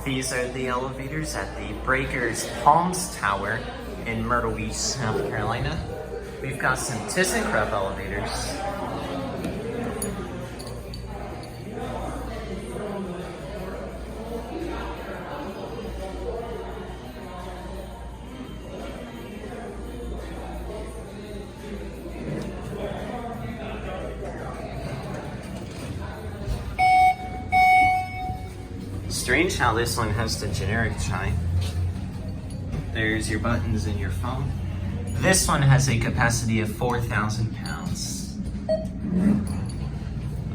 These are the elevators at the Breakers Palms Tower in Myrtle Beach, South Carolina. We've got some ThyssenKrupp elevators. Strange how this one has the generic chime. There's your buttons and your phone. This one has a capacity of 4,000 pounds.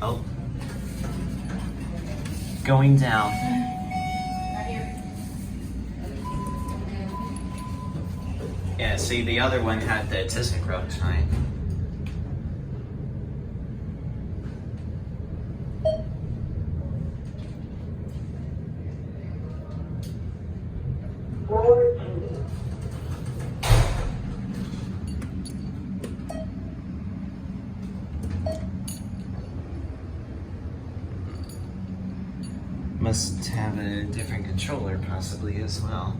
Oh. Going down. Yeah, see, the other one had the ThyssenKrupp chime. Must have a different controller possibly as well.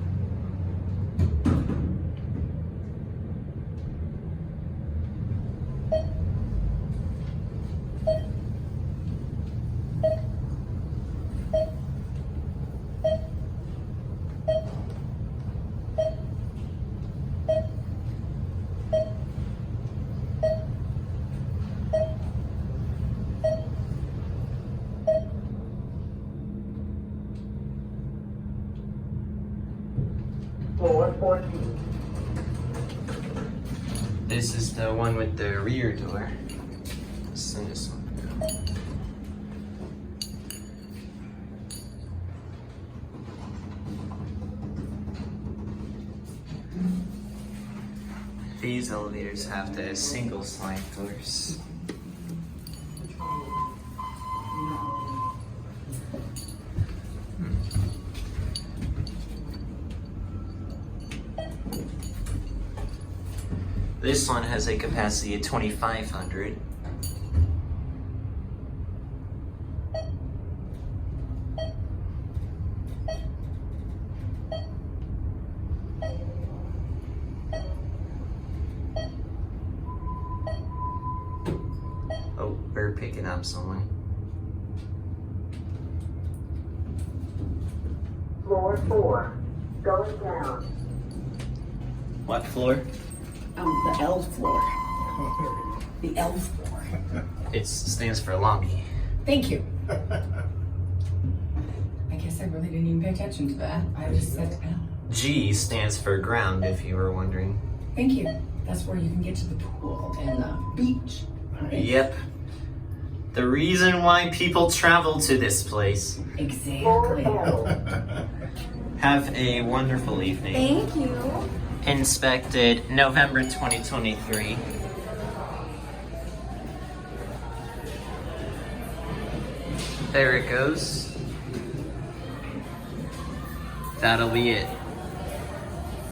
Floor 14. This is the one with the rear door. Let's send this one down. These elevators have the single slide doors. This one has a capacity of 2,500. Oh, we're picking up someone. Floor 4. Going down. What floor? The L floor. The L floor. It stands for lobby. Thank you. I guess I really didn't even pay attention to that. I just said L. G stands for ground, if you were wondering. Thank you. That's where you can get to the pool and the beach. Right? Yep. The reason why people travel to this place. Exactly. Have a wonderful evening. Thank you. Inspected November 2023. There it goes. That'll be it.